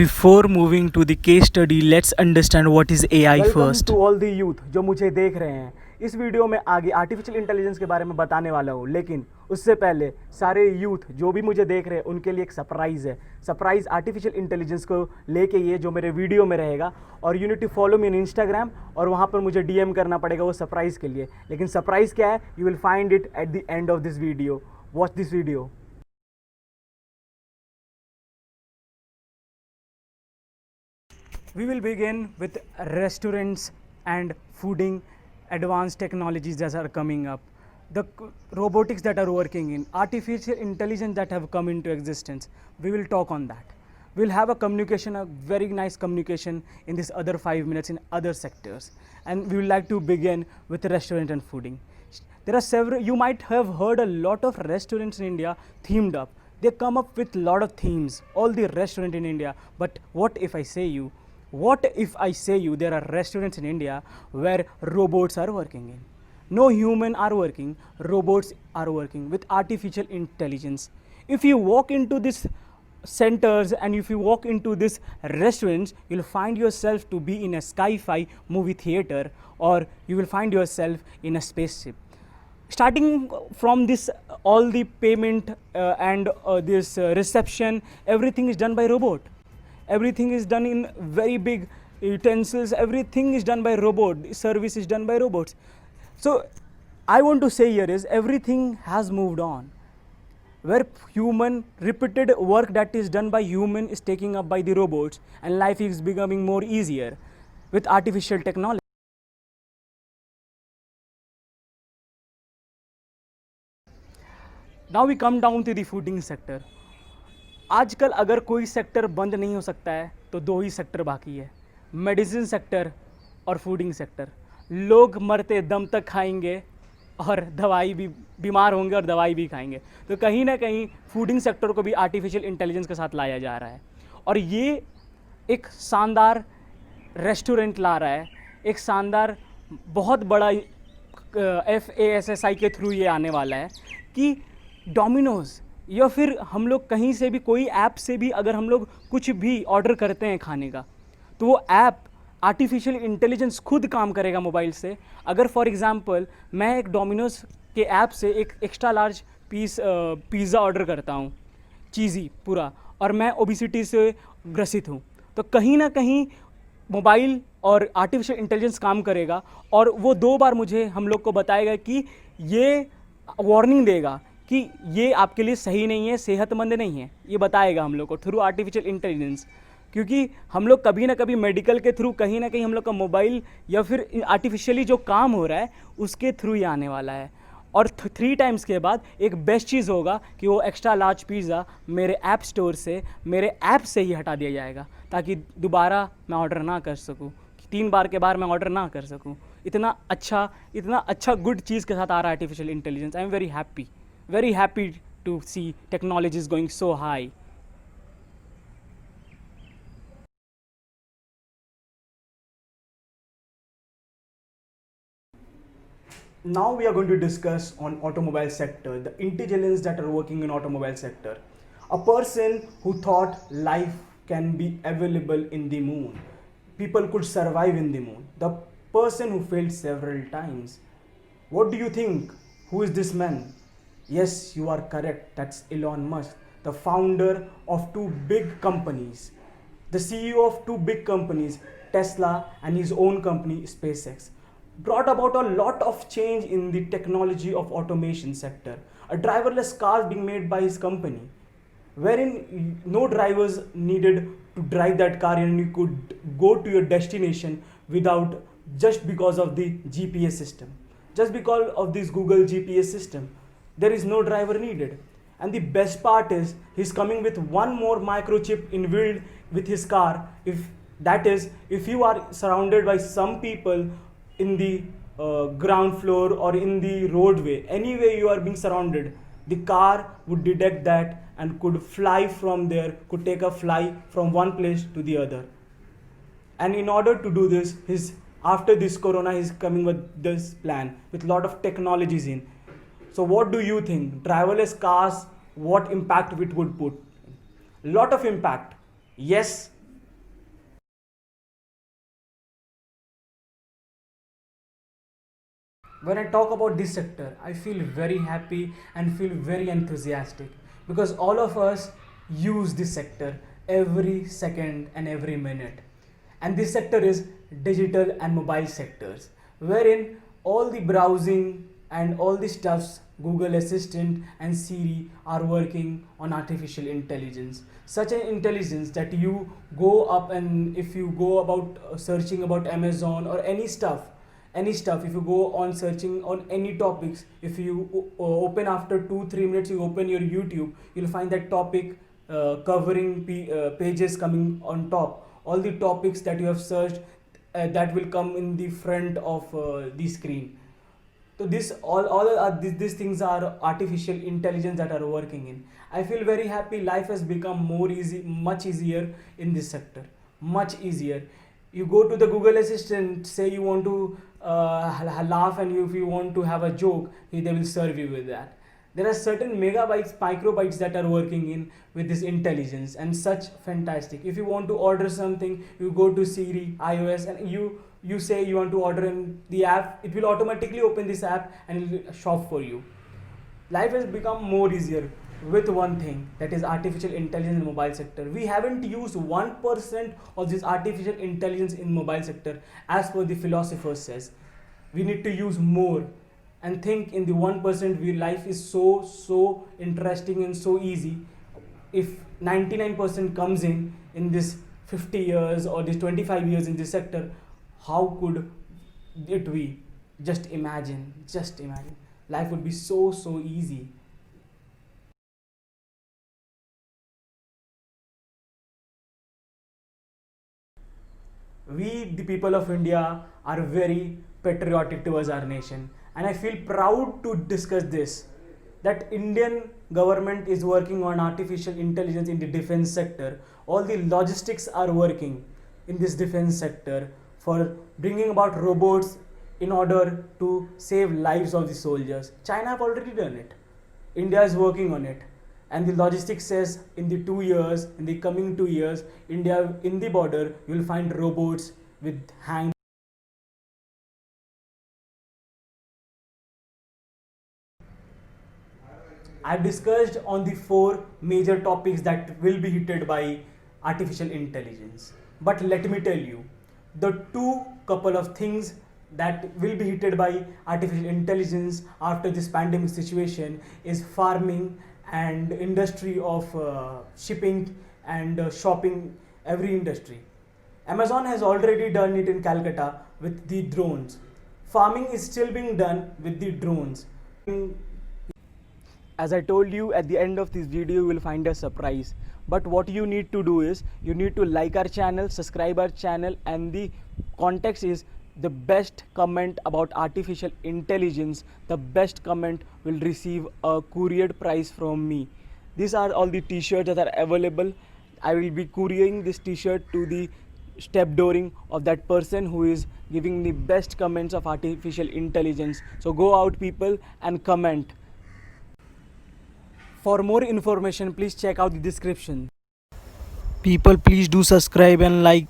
Before moving to the case study, let's understand what is AI welcome first. To all the youth जो मुझे देख रहे हैं। इस वीडियो में आगे आर्टिफिशियल इंटेलिजेंस के बारे में बताने वाला हूँ, लेकिन उससे पहले सारे यूथ जो भी मुझे देख रहे हैं उनके लिए एक सरप्राइज़ है। सरप्राइज़ आर्टिफिशियल इंटेलिजेंस को लेके ये जो मेरे वीडियो में रहेगा, और you need to follow me in Instagram, और वहाँ पर मुझे डीएम करना पड़ेगा वो सरप्राइज़ के लिए। लेकिन सरप्राइज़ क्या है, you will find it at the end of this video. Watch this video. We will begin with restaurants and fooding advanced technologies that are coming up. The robotics that are working in, artificial intelligence that have come into existence. We will talk on that. We'll have a communication, a very nice communication in this other 5 minutes in other sectors. And we would like to begin with restaurant and fooding. There are several, you might have heard a lot of restaurants in India themed up. They come up with a lot of themes, all the restaurant in India. But what if I say you there are restaurants in India where robots are working in? No human are working, robots are working with artificial intelligence. If you walk into these centers and if you walk into these restaurants, you'll find yourself to be in a sci-fi movie theater, or you will find yourself in a spaceship. Starting from this, all the payment and this reception, everything is done by robot. Everything is done in very big utensils. Everything is done by robot. Service is done by robots. So I want to say here is everything has moved on. Where human repeated work that is done by human is taken up by the robots, and life is becoming more easier with artificial technology. Now we come down to the fooding sector. आजकल अगर कोई sector बंद नहीं हो सकता है तो दो ही सेक्टर बाकी है, मेडिसिन सेक्टर और फूडिंग सेक्टर। लोग मरते दम तक खाएंगे और दवाई भी, बीमार होंगे और दवाई भी खाएंगे। तो कहीं ना कहीं फूडिंग सेक्टर को भी आर्टिफिशियल इंटेलिजेंस के साथ लाया जा रहा है, और ये एक शानदार रेस्टोरेंट ला रहा है, एक शानदार बहुत बड़ा FASSI के थ्रू ये आने वाला है कि डोमिनोज़ या फिर हम लोग कहीं से भी कोई ऐप से भी अगर हम लोग कुछ भी ऑर्डर करते हैं खाने का, तो वो ऐप आर्टिफिशियल इंटेलिजेंस खुद काम करेगा मोबाइल से। अगर फॉर एग्जांपल मैं एक डोमिनोज़ के ऐप से एक extra large piece pizza order करता हूँ, चीज़ी पूरा, और मैं ओबिसिटी से ग्रसित हूँ, तो कहीं ना कहीं मोबाइल और आर्टिफिशियल इंटेलिजेंस काम करेगा, और वो 2 बार मुझे हम लोग को बताएगा कि ये वार्निंग देगा कि ये आपके लिए सही नहीं है, सेहतमंद नहीं है, ये बताएगा हम लोग को थ्रू आर्टिफिशियल इंटेलिजेंस। क्योंकि हम लोग कभी ना कभी मेडिकल के थ्रू कहीं ना कहीं हम लोग का मोबाइल या फिर आर्टिफिशियली जो काम हो रहा है उसके थ्रू ही आने वाला है। और 3 टाइम्स के बाद एक बेस्ट चीज़ होगा कि वो एक्स्ट्रा लार्ज पिज़्ज़ा मेरे ऐप स्टोर से, मेरे ऐप से ही हटा दिया जाएगा, ताकि दोबारा मैं ऑर्डर ना कर सकूँ, 3 बार के बाद मैं ऑर्डर ना कर सकूँ। इतना अच्छा गुड चीज़ के साथ आ रहा है artificial intelligence. I am very happy to see technology is going so high. Now we are going to discuss on automobile sector, the intelligence that are working in automobile sector. A person who thought life can be available in the moon, people could survive in the moon, the person who failed several times. What do you think? Who is this man? Yes, you are correct. That's Elon Musk, the founder of 2 big companies, the CEO of 2 big companies, Tesla and his own company, SpaceX. Brought about a lot of change in the technology of automation sector. A driverless car being made by his company, wherein no drivers needed to drive that car, and you could go to your destination without, just because of the GPS system, just because of this Google GPS system. There is no driver needed. And the best part is he's coming with one more microchip inbuilt with his car. If you are surrounded by some people in the ground floor or in the roadway, anyway you are being surrounded, the car would detect that and could fly from there, could take a fly from one place to the other. And in order to do this, after this corona, he's coming with this plan with a lot of technologies in. So what do you think? Driverless cars, what impact it would put? Lot of impact. Yes, When I talk about this sector, I feel very happy and feel very enthusiastic because all of us use this sector every second and every minute. And this sector is digital and mobile sectors, wherein all the browsing and all the stuffs, Google Assistant and Siri, are working on artificial intelligence. Such an intelligence that you go up, and if you go about searching about Amazon or any stuff, if you go on searching on any topics, if you open after 2-3 minutes, you open your YouTube, you'll find that topic covering pages coming on top. All the topics that you have searched, that will come in the front of the screen. So this all are these things are artificial intelligence that are working in. I feel very happy. Life has become more easy, much easier in this sector, much easier. You go to the Google Assistant, say you want to laugh, and if you want to have a joke, they will serve you with that. There are certain megabytes, microbytes that are working in with this intelligence, and such fantastic. If you want to order something, you go to Siri, iOS, and you say you want to order in the app, it will automatically open this app and it will shop for you. Life has become more easier with one thing, that is artificial intelligence in mobile sector. We haven't used 1% of this artificial intelligence in mobile sector as per the philosopher says. We need to use more and think in the 1%. Life is so interesting and so easy. If 99% comes in this 50 years or this 25 years in this sector, how could it be? Just imagine, life would be so easy. We, the people of India, are very patriotic towards our nation, and I feel proud to discuss this, that Indian government is working on artificial intelligence in the defense sector. All the logistics are working in this defense sector for bringing about robots in order to save lives of the soldiers. China have already done it. India is working on it. And the logistics says in the coming 2 years, India, in the border, you will find robots with hanged. I've discussed on the 4 major topics that will be hit by artificial intelligence. But let me tell you, the 2 couple of things that will be hit by artificial intelligence after this pandemic situation is farming and industry of shipping and shopping, every industry. Amazon has already done it in Calcutta with the drones. Farming is still being done with the drones. As I told you, at the end of this video you will find a surprise. But what you need to do is, you need to like our channel, subscribe our channel, and the context is the best comment about artificial intelligence, the best comment will receive a couriered prize from me. These are all the t-shirts that are available. I will be couriering this t-shirt to the step dooring of that person who is giving the best comments of artificial intelligence. So go out people and comment. For more information, please check out the description. People, please do subscribe and like